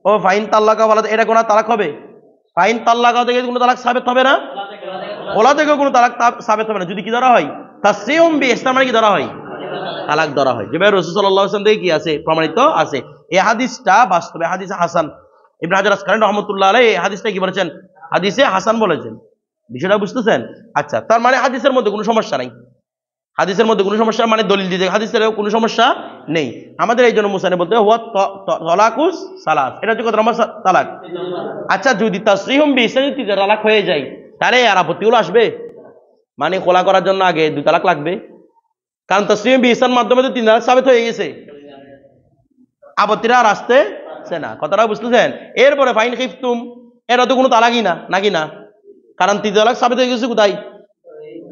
ও ফাইন তাল্লাকা বলা, এটা কোন তালাক হবে? ফাইন তাল্লাকা থেকে কোনো তালাক সাবেত হবে না, খোলা থেকে কোনো তালাক সাবেত হবে না, যদি কি ধরা হয়? তাসরিহুম বিইহসান মানে কি ধরা হয়? তালাক ধরা হয়। যেভাবে রাসূল সাল্লাল্লাহু আলাইহি ওয়াসাল্লাম থেকে কি আছে, প্রমাণিত আছে। এই হাদিসটা বাস্তবে হাদিসে হাসান। ইবনে হাজার আসকালানী রাহমাতুল্লাহ আলাইহি এই হাদিসটা কি বলেছেন? হাদিসে হাসান বলেছেন। বিষয়টা বুঝতেছেন? আচ্ছা, তার মানে হাদিসের মধ্যে কোনো সমস্যা নাই, হাদিসের মধ্যে কোনো সমস্যা, মানে দলিল দিতে হাদিসের কোনো সমস্যা নেই। আমাদের এই জন্য মুসানি বলতে হবে, তালাকুস সালাস, এটা হচ্ছে কত নম্বর তালাক? আচ্ছা, যদি তাসরিহুম বিইহসান তালাক হয়ে যায়, তাহলে আর আপত্তিগুলো আসবে, মানে খোলা করার জন্য আগে দুই তালাক লাগবে, কারণ তাসরিহুম বিইহসান মাধ্যমে তো তিন তালাক সাবিত হয়ে গেছে, আপত্তিটা আর আসতেছে না। কথাটা বুঝতেছেন? এরপরে ফাইন খিফতুম, এটা তো কোনো তালাকই না, নাকি না, কারণ তিন তালাক সাবিত হয়ে গেছে কোথায়?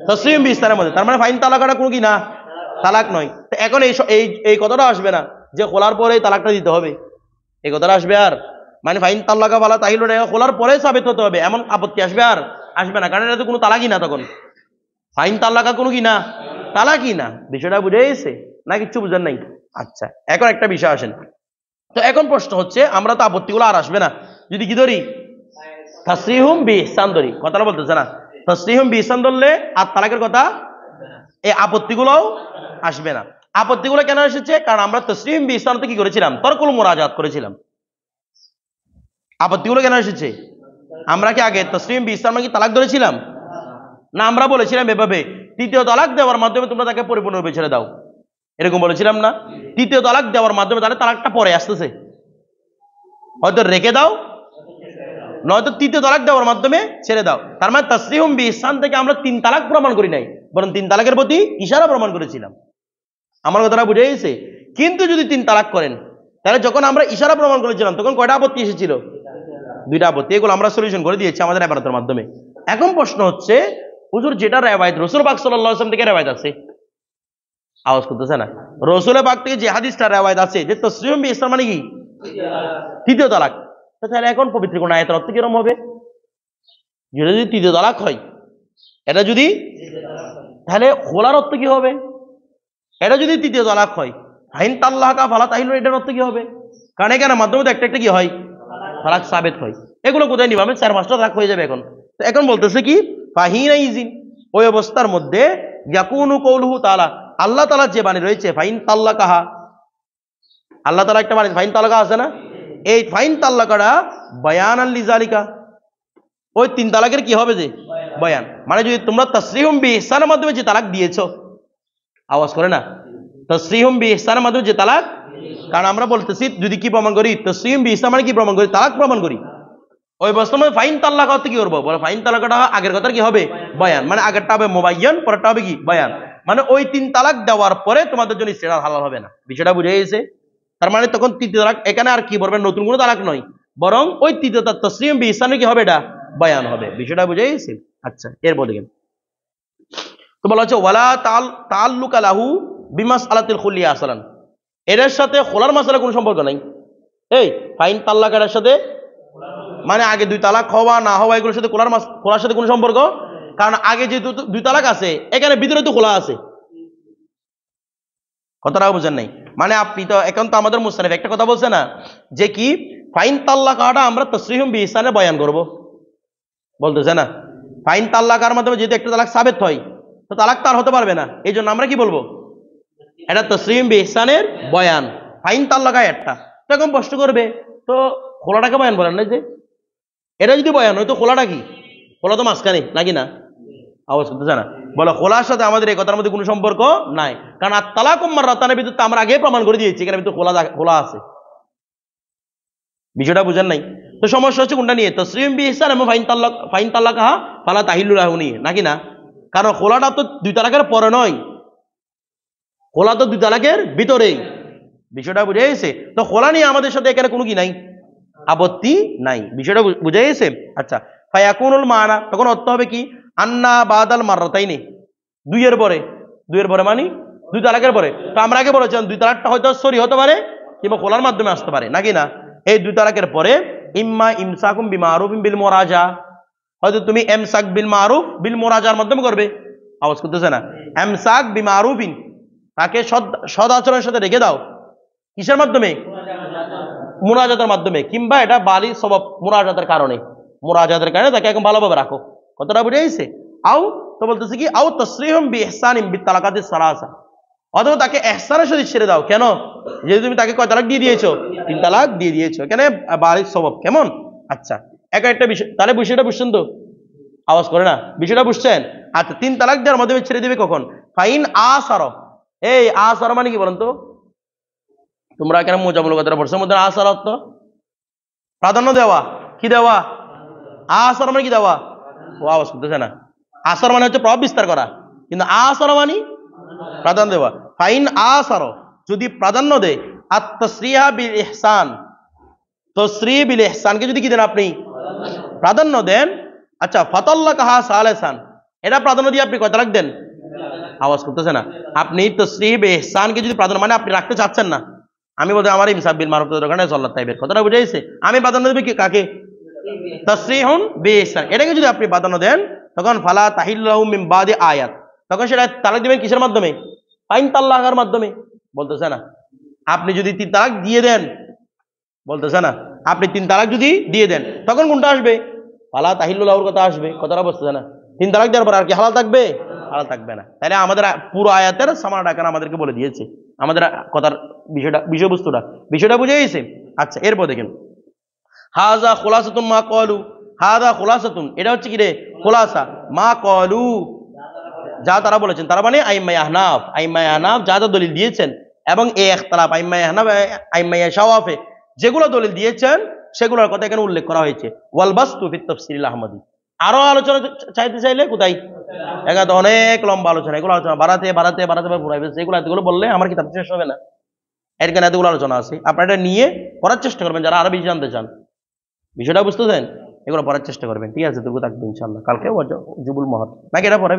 তাসরিহুম বিইহসানের মধ্যে। তার মানে ফাইন তালাকটা কোনো কি না, তালাক নয়। তো এখন এই কথাটা আসবে না যে খোলার পরে তালাকটা দিতে হবে, এই কথাটা আসবে আর, মানে ফাইন তাল্লাকা ফালা তাহিল্লু খোলার পরে সাবিত হতে হবে, এমন আপত্তি আসবে আর আসবে না, কারণ এটা তো কোনো তালাকই না, তখন ফাইন তাল্লাকা কোনো কি না, তালাকই না। বিষয়টা বুঝে গেছে না? কিচ্ছু বুঝেন নাই? আচ্ছা, এখন একটা বিষয় আসেন। তো এখন প্রশ্ন হচ্ছে, আমরা তো আপত্তিগুলো আর আসবে না যদি কি ধরি? তাসরিহুম বিইহসান ধরি। কথাটা বলতেছে না, তাসরিহুম বিইহসান ধরলে আর তালাকের কথা, এই আপত্তিগুলোও আসবে না। আপত্তিগুলো কেন এসেছে? কারণ আমরা তাসরিহুম বিইহসান কি করেছিলাম? তরকুল মুরাজাত করেছিলাম। আপত্তিগুলো কেন এসেছে? আমরা কি আগে তাসরিহুম বিইহসান কি তালাক ধরেছিলাম না? আমরা বলেছিলাম এভাবে, তৃতীয় তালাক দেওয়ার মাধ্যমে তোমরা তাকে পরিপূর্ণরূপে ছেড়ে দাও, এরকম বলেছিলাম না? তৃতীয় তালাক দেওয়ার মাধ্যমে তাহলে তালাকটা পরে আসতেছে, হয়তো রেখে দাও, নয়তো তৃতীয় তালাক দেওয়ার মাধ্যমে ছেড়ে দাও। তার মানে তাসরিহুম বিইহসান থেকে আমরা তিন তালাক প্রমাণ করি নাই, বরং তিন তালাকের প্রতি ইশারা প্রমাণ করেছিলাম। আমার কথাটা বুঝে গেছে? কিন্তু যদি তিন তালাক করেন, তাহলে যখন আমরা ইশারা প্রমাণ করেছিলাম তখন কয়টা আপত্তি এসেছিল? দুইটা আপত্তি। এগুলো আমরা সলিউশন করে দিয়েছি আমাদের ইবাদতের মাধ্যমে। এখন প্রশ্ন হচ্ছে, হুজুর যেটা রিওয়ায়াত রাসূল পাক সাল্লাল্লাহু আলাইহি ওয়াসাল্লাম থেকে রিওয়ায়াত আছে, আওয়াজ করতেছে না, রাসূল পাক থেকে যে হাদিসটা রিওয়ায়াত আছে যে তাসরিহুম বিইহসান মানে কি তৃতীয় তালাক, তাহলে এখন পবিত্র কোন আয়াতের অর্থ কিরকম হবে? যেটা যদি তৃতীয় তালাক হয়, এটা যদি, তাহলে খোলার অর্থ কি হবে? এটা যদি তৃতীয় তালাক হয়, ফাইন তাল্লাকা ফালা তাহিল্লু, এটার অর্থ কি হবে? কারণ এখানে মাধ্যমে একটা একটা কি হয়, তালাক সাবেত হয়। এগুলো কোথায় নিব আমি? 4-5টা তালাক হয়ে যাবে এখন। তো এখন বলতেছে কি ফাহিনা ইজিন, ওই অবস্থার মধ্যে ইয়াকুনু কওলুহু তাআলা, আল্লাহ তাআলা যে বাণী রয়েছে ফাইন তাল্লাকাহা, আল্লাহ তাআলা একটা বাণী ফাইন তাল্লাকা আছে না, এই ফাইন তাল্লাকাটা বায়ানান লিজালিকা, ওই 3 তালাকের কি হবে যে বয়ান। মানে যদি তোমরা তাসরিহুম বিইহসানের মাধ্যমে যে তালাক দিয়েছো, আওয়াজ করে না, তাসরিহুম বিইহসানের মাধ্যমে যে তালাক, কারণ আমরা বলতেছি যদি কি প্রমাণ করি, তাসরিহুম বিইহসান মানে কি প্রমাণ করি, তালাক প্রমাণ করি। ওই বস্তুর ফাইন তাল্লাক হতে কি করবো বলে, ফাইন তালাকটা আগের কথা কি হবে বয়ান, মানে আগেরটা হবে মুবায়্যান, পরেরটা হবে কি বয়ান। মানে ওই 3 তালাক দেওয়ার পরে তোমাদের জন্য স্ত্রী হালাল হবে না, বিষয়টা বুঝে গেছে? তার মানে তখন 3 তালাক এখানে আর কি বলবেন, নতুন কোনো তালাক নয়, বরং ওই 3টা তাসরিহুম বিইহসানে কি হবে, এটা বয়ান হবে। বিষয়টা বুঝে গেছে? আচ্ছা, এরপর দেখেন তো বলা হচ্ছে ওয়ালা তাআল্লুকা লাহু বিমাসআলাতিল খুলিয়া আসলান, এর সাথে খোলার মাসালা কোনো সম্পর্ক নাই। এই ফাইন তাল্লাকের সাথে মানে আগে 2 তালাক হওয়া না হওয়া এগুলোর সাথে খোলার সাথে কোনো সম্পর্ক, কারণ আগে যে 2 তালাক আছে এখানে ভিতরে তো খোলা আছে, কথাটা বুঝেন নাই? মানে আপনি তো এখন তো আমাদের মুস্তানিফ একটা কথা বলছে না যে কি ফাইন তাল্লাকাটা আমরা তাসরিহুম বিইহসানে বয়ান করব, বলতেছে না? ফাইন তাল্লাকার মাধ্যমে যদি একটা তালাক সাবেত হয় তো তালাক তার হতে পারবে না, এই জন্য আমরা কি বলবো, এটা তাসরিহুম বিইহসানের বয়ান। ফাইন তাল্লাকা একটা, তখন প্রশ্ন করবে তো খোলাটাকে বয়ান বলেন না, যে এটা যদি বয়ান হয় তো খোলাটা কি? খোলা তো মাঝখানে নাকি না? আওয়াজ করতেছে না? বলে খোলার সাথে আমাদের এই কথার মধ্যে কোনো সম্পর্ক নাই, কারণ আত-তালাকু মাররাতানের ভিতরে আমরা আগে প্রমাণ করে দিয়েছি এখানে ভিতরে খোলা আছে। বিষয়টা বুঝেন নাই? তো সমস্যা হচ্ছে কোনটা নিয়ে, তাসরিহুম বিইহসান এবং ফাইন তাল্লাকাহা ফালা তাহিল্লু লাহু নিয়ে, নাকি না? কারণ খোলাটা তো 2 তালাকের পরে নয়, খোলা তো 2 তালাকের ভিতরেই। বিষয়টা বুঝে গেছে? তো খোলা নিয়ে আমাদের সাথে এখানে কোনো কি নাই, আপত্তি নাই। বিষয়টা বুঝে গেছে? আচ্ছা, ফায়াকুনুল মানা, তখন অর্থ হবে কি আন্না বাদাল মাররাতাইনি, 2 এর পরে মানে 2 তালাকের পরে। তো আমরা আগে বলেছিলাম 2 তালাকটা হয়তো সরি হতে পারে কিংবা খোলার মাধ্যমে আসতে পারে, নাকি না? এই 2 তালাকের পরে ইম্মা ইমসাকুম বিমারুফিন বিল মুরাজা, হয়তো তুমি ইমসাক বিল মারুফ বিল মুরাজার মাধ্যমে করবে। আওয়াজ করতেছে না? ইমসাক বিমারুফিন, তাকে সদ আচরণের সাথে রেখে দাও, কিসের মাধ্যমে? মুনাজাতের মাধ্যমে, কিংবা এটা বালি সবাব মুনাজাতের কারণে তাকে এখন ভালোভাবে রাখো। কতটা বুঝে গেছে? আও তো বলতেছে কি আও তাসরিহুম বিইহসানিন বিতালাকাতিস সালাসা, অথবা তাকে ইহসানের সাথে ছেড়ে দাও। কেন? যে তুমি তাকে কয় তালাক দিয়ে দিয়েছো? 3 তালাক দিয়ে দিয়েছো, এখানে বালি সবাব কেমন? আচ্ছা, একটা বিষয়, তাহলে বিষয়টা বুঝছেন তো? আওয়াজ করে না, বিষয়টা বুঝছেন? আচ্ছা, 3 তালাক দেওয়ার মাধ্যমে ছেড়ে দিবে কখন? ফাইন আসার, এই আসার মানে কি বলেন তো? তোমরা কেন মোজামূল কথাটা পড়ছো? মধ্যে আসার অর্থ প্রাধান্য দেওয়া, কি দেওয়া? আসর মানে কি দেওয়া? ও আওয়াজ করতেছে না? আসর মানে হচ্ছে প্রভাব বিস্তার করা, কিন্তু আসর মানে প্রাধান্য দেওয়া। ফাইন আসর, যদি প্রাধান্য দেয়, আত-তাসরিহা বিল ইহসান, তাসরিহ বিল ইহসানকে যদি কি দেন আপনি প্রাধান্য দেন, আচ্ছা ফাতাল্লাকাহা সালিসান, এটা প্রাধান্য দিয়ে আপনি কয় তালাক দেন? আওয়াজ করতেছে না? আপনি তাসরিহ বিল ইহসানকে যদি প্রাধান্য, মানে আপনি রাখতে চাচ্ছেন না, আমি বলতে আমার ইমসাক বিল মারুফ ওখানে সাল্লাত টাইপের কথাটা বুঝে গেছে? আমি প্রাধান্য দেব কি কাকে? তাসরিহুন বিইহসান, এটাকে যদি আপনি প্রাধান্য দেন তখন ফালা তাহিল্লু লাহু মিন বাদি আয়াত, তখন সেটা তালাক দিবেন কিসের মাধ্যমে? ফাইন তাল্লাকার মাধ্যমে। বলতেছে না? আপনি যদি 3 তালাক দিয়ে দেন, বলতেছে না, আপনি 3 তালাক যদি দিয়ে দেন তখন কোনটা আসবে? ফালা তাহিল্লু লাহুর কথা আসবে। কথাটা বুঝতেছে না? 3 তালাক দেওয়ার পর আর কি হালাল থাকবে? হালাল থাকবে না। তাহলে আমাদের পুরো আয়াতের সামানা ডাকান আমাদেরকে বলে দিয়েছে আমাদের কথার বিষয়টা বুঝে গেছে? আচ্ছা, এরপর দেখেন হাজা খুলাসাতুন মা ক্বালু, হাদা খুলাসাতুন, এটা হচ্ছে কি রে? খুলাসা মা ক্বালু, যা তারা বলেছেন, তারা মানে আইম্মায়ে আহনাফ যা যা দলিল দিয়েছেন, এবং এই ইখতিলাফ আইম্মায়ে আহনাফ আইম্মায়ে শাওয়াফি যেগুলো দলিল দিয়েছেন সেগুলোর কথা এখানে উল্লেখ করা হয়েছে। ওয়াল বাসতু ফি তাফসিরিল আহমদি, আরো আলোচনা চাইলে কোথায়? এখানে অনেক লম্বা আলোচনা, এগুলো আলোচনা বাড়াতে ঘুরাইবে, এগুলো বললে আমার কিতাব শেষ হবে না। এখানে এতগুলো আলোচনা আছে, আপনারা এটা নিয়ে পড়ার চেষ্টা করবেন যারা আরো বেশি জানতে চান। বিষয়টা বুঝতেছেন? এগুলো পড়ার চেষ্টা করবেন, ঠিক আছে? তবু থাকবে ইনশাআল্লাহ। কালকে জুবুল মহর নাকি এটা পড়াবে।